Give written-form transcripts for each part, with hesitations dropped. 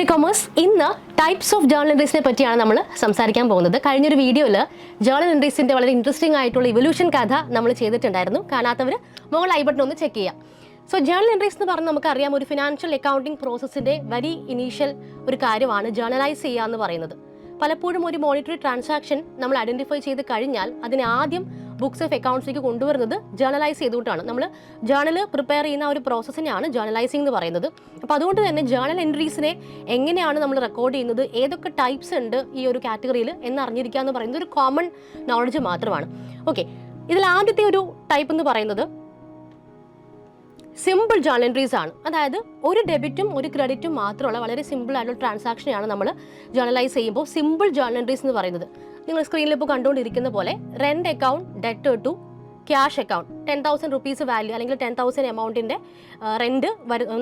Free commerce ഇന്ന് types of journal എൻട്രീസിനെ പറ്റിയാണ് നമ്മൾ സംസാരിക്കാൻ പോകുന്നത്. കഴിഞ്ഞൊരു വീഡിയോയിൽ ജേർണൽ എൻട്രീസിൻ്റെ വളരെ ഇൻട്രസ്റ്റിംഗ് ആയിട്ടുള്ള ഇവല്യൂഷൻ കഥ നമ്മൾ ചെയ്തിട്ടുണ്ടായിരുന്നു. കാണാത്തവർ മുകൾ ഐ ബട്ടൺ ഒന്ന് ചെക്ക് ചെയ്യാം. സോ ജേർണൽ എൻട്രീസ് എന്ന് പറഞ്ഞാൽ നമുക്കറിയാം, ഒരു ഫിനാൻഷ്യൽ അക്കൗണ്ടിങ് പ്രോസസ്സിൻ്റെ വെരി ഇനീഷ്യൽ ഒരു കാര്യമാണ് ജേർണലൈസ് ചെയ്യുക എന്ന് പറയുന്നത്. പലപ്പോഴും ഒരു മോണിറ്ററി ട്രാൻസാക്ഷൻ നമ്മൾ ഐഡൻറ്റിഫൈ ചെയ്ത് കഴിഞ്ഞാൽ അതിനെ ആദ്യം ബുക്സ് ഓഫ് അക്കൗണ്ട്സിലേക്ക് കൊണ്ടുവരുന്നത് ജേർണലൈസ് ചെയ്തുകൊണ്ടാണ്. നമ്മൾ ജേർണൽ പ്രിപ്പയർ ചെയ്യുന്ന ഒരു പ്രോസസ്സിനെയാണ് ജേർണലൈസിംഗ് എന്ന് പറയുന്നത്. അപ്പോൾ അതുകൊണ്ട് തന്നെ ജേർണൽ എൻട്രീസിനെ എങ്ങനെയാണ് നമ്മൾ റെക്കോർഡ് ചെയ്യുന്നത്, ഏതൊക്കെ ടൈപ്സ് ഉണ്ട് ഈ ഒരു കാറ്റഗറിയിൽ എന്നറിഞ്ഞിരിക്കുക എന്ന് പറയുന്നത് ഒരു കോമൺ നോളജ് മാത്രമാണ്. ഓക്കെ, ഇതിൽ ആദ്യത്തെ ഒരു ടൈപ്പ് എന്ന് പറയുന്നത് സിമ്പിൾ ജേർണൽ എൻട്രീസ് ആണ്. അതായത് ഒരു ഡെബിറ്റും ഒരു ക്രെഡിറ്റും മാത്രമുള്ള വളരെ സിമ്പിൾ ആയിട്ടുള്ള ട്രാൻസാക്ഷനെയാണ് നമ്മൾ ജേർണലൈസ് ചെയ്യുമ്പോൾ സിമ്പിൾ ജേർണൽ എൻട്രീസ് എന്ന് പറയുന്നത്. നിങ്ങൾ സ്ക്രീനിൽ ഇപ്പോൾ കണ്ടുകൊണ്ടിരിക്കുന്ന പോലെ rent account debtor to cash account 10,000 rupees value അല്ലെങ്കിൽ 10,000 എമൗണ്ടിൻ്റെ റെൻറ്റ്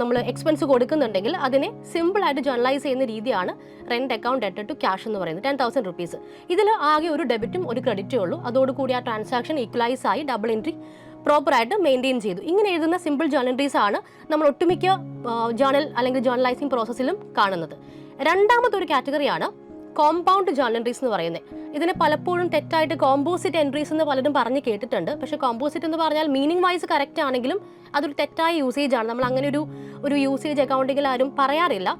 നമ്മൾ എക്സ്പെൻസ് കൊടുക്കുന്നുണ്ടെങ്കിൽ അതിനെ സിമ്പിളായിട്ട് ജേർണലൈസ് ചെയ്യുന്ന രീതിയാണ് rent account debtor to cash എന്ന് പറയുന്നത്. 10,000 റുപ്പീസ്. ഇതിൽ ആകെ ഒരു ഡെബിറ്റും ഒരു ക്രെഡിറ്റേ ഉള്ളൂ. അതോടുകൂടി ആ ട്രാൻസാക്ഷൻ ഈക്വലൈസ് ആയി ഡബിൾ എൻട്രി പ്രോപ്പറായിട്ട് മെയിൻറ്റെയിൻ ചെയ്തു. ഇങ്ങനെ എഴുതുന്ന സിമ്പിൾ ജേർണൽ എൻട്രീസ് ആണ് നമ്മൾ ഒട്ടുമിക്ക ജേർണൽ അല്ലെങ്കിൽ ജേർണലൈസിംഗ് പ്രോസസ്സിലും കാണുന്നത്. രണ്ടാമത്തെ ഒരു കാറ്റഗറിയാണ് കോമ്പൗണ്ട് ജേർണൽ എൻട്രീസ് എന്ന് പറയുന്നത്. ഇതിനെ പലപ്പോഴും തെറ്റായിട്ട് കോമ്പോസിറ്റ് എൻട്രീസ് എന്ന് പലരും പറഞ്ഞ് കേട്ടിട്ടുണ്ട്. പക്ഷേ കോമ്പോസിറ്റ് എന്ന് പറഞ്ഞാൽ മീനിങ് വൈസ് കറക്റ്റ് ആണെങ്കിലും അതൊരു തെറ്റായ യൂസേജ് ആണ്. നമ്മൾ അങ്ങനെ ഒരു യൂസേജ് അക്കൗണ്ടിങ്ങിൽ ആരും പറയാറില്ല.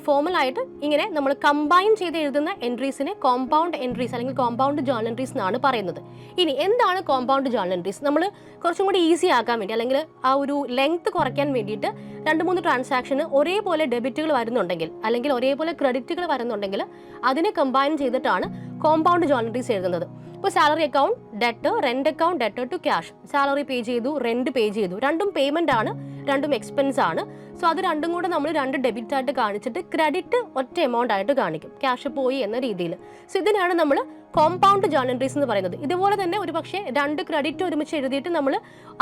ഫോർമലായിട്ട് ഇങ്ങനെ നമ്മൾ കമ്പൈൻ ചെയ്ത് എഴുതുന്ന എൻട്രീസിനെ കോമ്പൗണ്ട് എൻട്രീസ് അല്ലെങ്കിൽ കോമ്പൗണ്ട് ജേർണൽ എൻട്രീസ് എന്നാണ് പറയുന്നത്. ഇനി എന്താണ് കോമ്പൗണ്ട് ജേർണൽ എൻട്രീസ്? നമ്മൾ കുറച്ചും കൂടി ഈസി ആക്കാൻ വേണ്ടി അല്ലെങ്കിൽ ആ ഒരു ലെങ്ത് കുറയ്ക്കാൻ വേണ്ടിയിട്ട് 2-3 ട്രാൻസാക്ഷന് ഒരേപോലെ ഡെബിറ്റുകൾ വരുന്നുണ്ടെങ്കിൽ അല്ലെങ്കിൽ ഒരേപോലെ ക്രെഡിറ്റുകൾ വരുന്നുണ്ടെങ്കിൽ അതിനെ കമ്പൈൻ ചെയ്തിട്ടാണ് കോമ്പൗണ്ട് ജേർണൽ എൻട്രീസ് എഴുതുന്നത്. ഇപ്പോൾ salary account debtor, rent account debtor to cash. Salary pay ചെയ്തു, റെന്റ് പേ ചെയ്തു, രണ്ടും പേയ്മെന്റ് ആണ്, രണ്ടും എക്സ്പെൻസ് ആണ്. സോ അത് രണ്ടും കൂടെ നമ്മൾ 2 ഡെബിറ്റ് ആയിട്ട് കാണിച്ചിട്ട് ക്രെഡിറ്റ് ഒറ്റ എമൗണ്ട് ആയിട്ട് കാണിക്കും, ക്യാഷ് പോയി എന്ന രീതിയിൽ. സോ ഇതിനാണ് നമ്മൾ കോമ്പൗണ്ട് ജേർണൽ എൻട്രീസ് എന്ന് പറയുന്നത്. ഇതുപോലെ തന്നെ ഒരു പക്ഷേ 2 ക്രെഡിറ്റ് ഒരുമിച്ച് എഴുതിയിട്ട് നമ്മൾ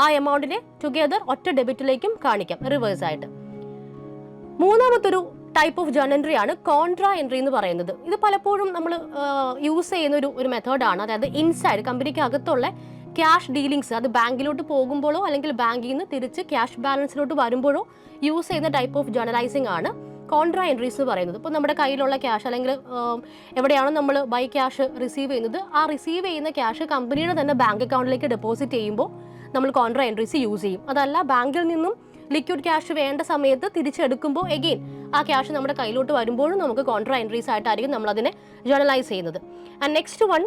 ആ എമൗണ്ടിനെ ടുഗെദർ ഒറ്റ ഡെബിറ്റിലേക്കും കാണിക്കാം, റിവേഴ്സ് ആയിട്ട്. മൂന്നാമത്തൊരു ടൈപ്പ് ഓഫ് ജേർണൽ എൻട്രി ആണ് കോൺട്രാ എൻട്രി എന്ന് പറയുന്നത്. ഇത് പലപ്പോഴും നമ്മൾ യൂസ് ചെയ്യുന്ന ഒരു മെത്തേഡാണ്. അതായത് ഇൻസൈഡ് കമ്പനിക്ക് അകത്തുള്ള ക്യാഷ് ഡീലിങ്സ്, അത് ബാങ്കിലോട്ട് പോകുമ്പോഴോ അല്ലെങ്കിൽ ബാങ്കിൽ നിന്ന് തിരിച്ച് ക്യാഷ് ബാലൻസിലോട്ട് വരുമ്പോഴോ യൂസ് ചെയ്യുന്ന ടൈപ്പ് ഓഫ് ജേർണലൈസിംഗ് ആണ് കോൺട്രാ എൻട്രീസ് എന്ന് പറയുന്നത്. ഇപ്പോൾ നമ്മുടെ കയ്യിലുള്ള ക്യാഷ് അല്ലെങ്കിൽ എവിടെയാണോ നമ്മൾ ബൈ ക്യാഷ് റിസീവ് ചെയ്യുന്നത്, ആ റിസീവ് ചെയ്യുന്ന ക്യാഷ് കമ്പനിയുടെ തന്നെ ബാങ്ക് അക്കൗണ്ടിലേക്ക് ഡെപ്പോസിറ്റ് ചെയ്യുമ്പോൾ നമ്മൾ കോൺട്രാ എൻട്രീസ് യൂസ് ചെയ്യും. അതല്ല ബാങ്കിൽ നിന്നും ലിക്വിഡ് ക്യാഷ് വേണ്ട സമയത്ത് തിരിച്ചെടുക്കുമ്പോൾ എഗെയിൻ ആ ക്യാഷ് നമ്മുടെ കയ്യിലോട്ട് വരുമ്പോഴും നമുക്ക് കോൺട്രാ എൻട്രീസ് ആയിട്ടായിരിക്കും നമ്മളതിനെ ജേർണലൈസ് ചെയ്യുന്നത്. And next one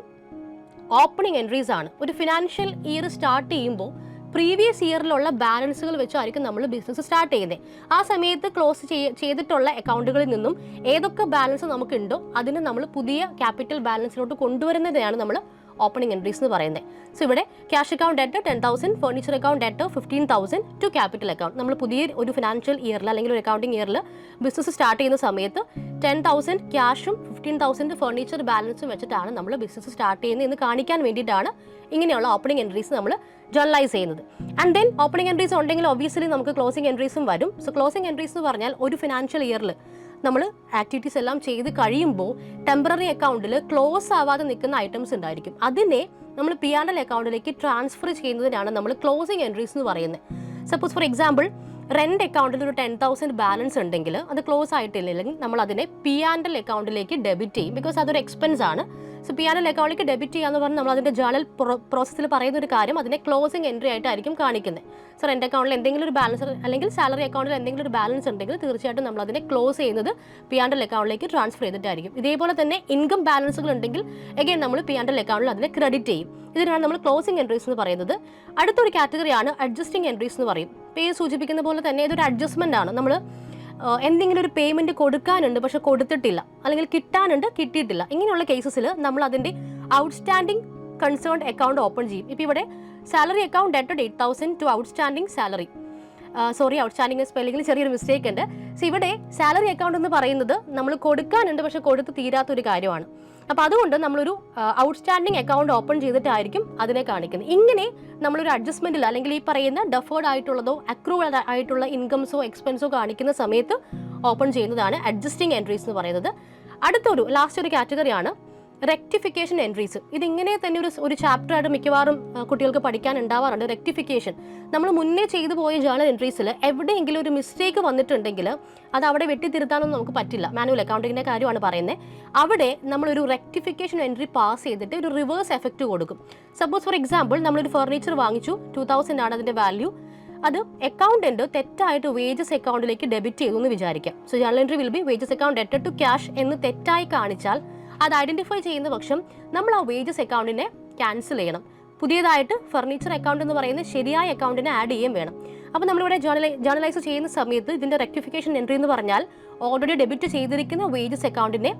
opening entries ആണ്. ഒരു ഫിനാൻഷ്യൽ ഇയർ സ്റ്റാർട്ട് ചെയ്യുമ്പോൾ പ്രീവിയസ് ഇയറിലുള്ള ബാലൻസുകൾ വെച്ചായിരിക്കും നമ്മൾ ബിസിനസ് സ്റ്റാർട്ട് ചെയ്യുന്നത്. ആ സമയത്ത് ക്ലോസ് ചെയ്തിട്ടുള്ള അക്കൗണ്ടുകളിൽ നിന്നും ഏതൊക്കെ ബാലൻസ് നമുക്കുണ്ടോ അതിന് നമ്മൾ പുതിയ ക്യാപിറ്റൽ ബാലൻസിലോട്ട് കൊണ്ടുവരുന്നതിനാണ് നമ്മൾ ഓപ്പണിംഗ് എൻട്രീസ് എന്ന് പറയുന്നത്. സോ ഇവിടെ cash account debtor 10,000, furniture account debtor 15,000 to capital account. നമ്മൾ പുതിയ ഒരു ഫിനാൻഷ്യൽ ഇയറിൽ അല്ലെങ്കിൽ ഒരു അക്കൗണ്ടിങ് ഇയറിൽ ബിസിനസ് സ്റ്റാർട്ട് ചെയ്യുന്ന സമയത്ത് 10,000 ക്യാഷും 15,000 ഫർണിച്ചർ ബാലൻസും വെച്ചിട്ടാണ് നമ്മൾ ബിസിനസ് സ്റ്റാർട്ട് ചെയ്യുന്നത് എന്ന് കാണിക്കാൻ വേണ്ടിയിട്ടാണ് ഇങ്ങനെയുള്ള ഓപ്പണിംഗ് എൻട്രീസ് നമ്മൾ ജേർണലൈസ് ചെയ്യുന്നത്. ആൻഡ് ദെൻ ഓപ്പണിംഗ് എൻട്രീസ് ഉണ്ടെങ്കിൽ ഒബ്വിയസ്ലി നമുക്ക് ക്ലോസിംഗ് എൻട്രീസും വരും. സോ ക്ലോസിംഗ് എൻട്രീസ് എന്ന് പറഞ്ഞാൽ ഒരു ഫിനാൻഷ്യൽ ഇയറിൽ നമ്മൾ ആക്ടിവിറ്റീസ് എല്ലാം ചെയ്ത് കഴിയുമ്പോൾ ടെമ്പററി അക്കൗണ്ടിൽ ക്ലോസ് ആവാതെ നിൽക്കുന്ന ഐറ്റംസ് ഉണ്ടായിരിക്കും. അതിനെ നമ്മൾ P&L അക്കൗണ്ടിലേക്ക് ട്രാൻസ്ഫർ ചെയ്യുന്നതിനാണ് നമ്മൾ ക്ലോസിംഗ് എൻട്രീസ് എന്ന് പറയുന്നത്. സപ്പോസ് ഫോർ എക്സാമ്പിൾ റെന്റ് അക്കൗണ്ടിൽ ഒരു 10,000 ബാലൻസ് ഉണ്ടെങ്കിൽ അത് ക്ലോസ് ആയിട്ടില്ലെങ്കിൽ നമ്മൾ അതിനെ P&L അക്കൗണ്ടിലേക്ക് ഡെബിറ്റ് ചെയ്യും. ബിക്കോസ് അതൊരു എക്സ്പെൻസ് ആണ്. സോ P&L അക്കൗണ്ടിലേക്ക് ഡെബിറ്റ് ചെയ്യാന്ന് പറഞ്ഞാൽ നമ്മൾ അതിൻ്റെ ജേർണൽ പ്രോസസ്സിൽ പറയുന്ന ഒരു കാര്യം അതിനെ ക്ലോസിംഗ് എൻട്രി ആയിട്ടായിരിക്കും കാണിക്കുന്നത്. സോ റെന്റ് അക്കൗണ്ടിൽ എന്തെങ്കിലും ഒരു ബാലൻസ് അല്ലെങ്കിൽ സാലറി അക്കൗണ്ടിൽ എന്തെങ്കിലും ഒരു ബാലൻസ് ഉണ്ടെങ്കിൽ തീർച്ചയായിട്ടും നമ്മൾ അതിനെ ക്ലോസ് ചെയ്യുന്നത് P&L അക്കൗണ്ടിലേക്ക് ട്രാൻസ്ഫർ ചെയ്തിട്ടായിരിക്കും. ഇതേപോലെ തന്നെ ഇൻകം ബാലൻസുകൾ ഉണ്ടെങ്കിൽ അഗൈൻ നമ്മൾ P&L അക്കൗണ്ടിൽ അതിനെ ക്രെഡിറ്റ് ചെയ്യും. ഇതിനാണ് നമ്മൾ ക്ലോസിംഗ് എൻട്രീസ് എന്ന് പറയുന്നത്. അടുത്തൊരു കാറ്റഗറിയാണ് അഡ്ജസ്റ്റിംഗ് എൻട്രീസ് എന്ന് പറയും. പേര് സൂചിപ്പിക്കുന്ന പോലെ തന്നെ ഇതൊരു അഡ്ജസ്റ്റ്മെന്റ് ആണ്. നമ്മൾ എന്തെങ്കിലും ഒരു പേയ്മെന്റ് കൊടുക്കാനുണ്ട് പക്ഷെ കൊടുത്തിട്ടില്ല, അല്ലെങ്കിൽ കിട്ടാനുണ്ട് കിട്ടിയിട്ടില്ല, ഇങ്ങനെയുള്ള കേസസിൽ നമ്മൾ അതിൻ്റെ ഔട്ട്സ്റ്റാൻഡിംഗ് കൺസേൺഡ് അക്കൗണ്ട് ഓപ്പൺ ചെയ്യും. ഇപ്പോൾ ഇവിടെ സാലറി അക്കൗണ്ട് ഡെറ്റഡ് 8,000 ടു ഔട്ട്സ്റ്റാൻഡിംഗ് സാലറി. ഔട്ട്സ്റ്റാൻഡിംഗ് സ്പെല്ലിംഗിൽ ചെറിയൊരു മിസ്റ്റേക്ക് ഉണ്ട്. സോ ഇവിടെ സാലറി അക്കൗണ്ട് എന്ന് പറയുന്നത് നമ്മൾ കൊടുക്കാനുണ്ട് പക്ഷെ കൊടുത്ത് തീരാത്തൊരു കാര്യമാണ്. അപ്പോൾ അതുകൊണ്ട് നമ്മളൊരു ഔട്ട്സ്റ്റാൻഡിംഗ് അക്കൗണ്ട് ഓപ്പൺ ചെയ്തിട്ടായിരിക്കും അതിനെ കാണിക്കുന്നത്. ഇങ്ങനെ നമ്മളൊരു അഡ്ജസ്റ്റ്മെൻറ്റിൽ അല്ലെങ്കിൽ ഈ പറയുന്ന ഡെഫേർഡ് ആയിട്ടുള്ളതോ അക്രൂവൽ ആയിട്ടുള്ള ഇൻകംസോ എക്സ്പെൻസോ കാണിക്കുന്ന സമയത്ത് ഓപ്പൺ ചെയ്യുന്നതാണ് അഡ്ജസ്റ്റിംഗ് എൻട്രീസ് എന്ന് പറയുന്നത്. അടുത്തൊരു ലാസ്റ്റ് ഒരു കാറ്റഗറിയാണ് റെക്ടിഫിക്കേഷൻ എൻട്രീസ് ഇതിങ്ങനെ തന്നെ ഒരു ചാപ്റ്റർ ആയിട്ട് മിക്കവാറും കുട്ടികൾക്ക് പഠിക്കാൻ ഉണ്ടാവാറുണ്ട്. റെക്ടിഫിക്കേഷൻ നമ്മൾ മുന്നേ ചെയ്തു പോയ ജേണൽ എൻട്രീസിൽ എവിടെയെങ്കിലും ഒരു മിസ്റ്റേക്ക് വന്നിട്ടുണ്ടെങ്കിൽ അത് അവിടെ വെട്ടിത്തിരുത്താനൊന്നും നമുക്ക് പറ്റില്ല. മാനുവൽ അക്കൗണ്ടിങ്ങിൻ്റെ കാര്യമാണ് പറയുന്നത്. അവിടെ നമ്മളൊരു റെക്ടിഫിക്കേഷൻ എൻട്രി പാസ് ചെയ്തിട്ട് ഒരു റിവേഴ്സ് എഫക്റ്റ് കൊടുക്കും. സപ്പോസ് ഫോർ എക്സാമ്പിൾ നമ്മളൊരു ഫർണിച്ചർ വാങ്ങിച്ചു, 2000 ആണ് അതിൻ്റെ വാല്യൂ. അത് അക്കൗണ്ടന്റ് തെറ്റായിട്ട് വേജസ് അക്കൗണ്ടിലേക്ക് ഡെബിറ്റ് ചെയ്തു എന്ന് വിചാരിക്കാം. So journal entry will be wages account ഡെറ്റഡ് ടു ക്യാഷ് എന്ന് തെറ്റായി കാണിച്ചാൽ അത് ഐഡന്റിഫൈ ചെയ്യുന്ന പക്ഷം നമ്മൾ ആ വേജസ് അക്കൗണ്ടിനെ ക്യാൻസൽ ചെയ്യണം. പുതിയതായിട്ട് ഫർണിച്ചർ അക്കൗണ്ട് എന്ന് പറയുന്ന ശരിയായ അക്കൗണ്ടിനെ ആഡ് ചെയ്യുകയും വേണം. അപ്പോൾ നമ്മളിവിടെ ജേണലൈസ് ചെയ്യുന്ന സമയത്ത് ഇതിൻ്റെ റെക്ടിഫിക്കേഷൻ എൻട്രി എന്ന് പറഞ്ഞാൽ ഓൾറെഡി ഡെബിറ്റ് ചെയ്തിരിക്കുന്ന വേജസ് അക്കൗണ്ടിനെ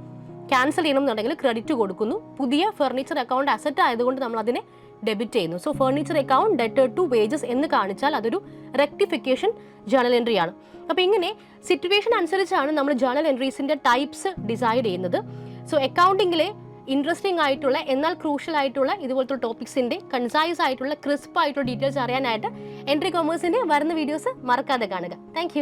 ക്യാൻസൽ ചെയ്യണം എന്നുണ്ടെങ്കിൽ ക്രെഡിറ്റ് കൊടുക്കുന്നു. പുതിയ ഫർണിച്ചർ അക്കൗണ്ട് അസറ്റ് ആയതുകൊണ്ട് നമ്മൾ അതിനെ ഡെബിറ്റ് ചെയ്യുന്നു. സോ ഫർണിച്ചർ അക്കൗണ്ട് ഡെറ്റഡ് ടു വേജസ് എന്ന് കാണിച്ചാൽ അതൊരു റെക്ടിഫിക്കേഷൻ ജേണൽ എൻട്രി ആണ്. അപ്പോൾ ഇങ്ങനെ സിറ്റുവേഷൻ അനുസരിച്ചാണ് നമ്മൾ ജേണൽ എൻട്രീസിൻ്റെ ടൈപ്സ് ഡിസൈഡ് ചെയ്യുന്നത്. സോ അക്കൗണ്ടിങ്ങിലെ ഇൻട്രസ്റ്റിംഗ് ആയിട്ടുള്ള എന്നാൽ ക്രൂഷ്യൽ ആയിട്ടുള്ള ഇതുപോലത്തെ ടോപ്പിക്സിൻ്റെ കൺസൈസ് ആയിട്ടുള്ള ക്രിസ്പ് ആയിട്ടുള്ള ഡീറ്റെയിൽസ് അറിയാനായിട്ട് എൻട്രി കൊമേഴ്സിൻ്റെ വരുന്ന വീഡിയോസ് മറക്കാതെ കാണുക. താങ്ക്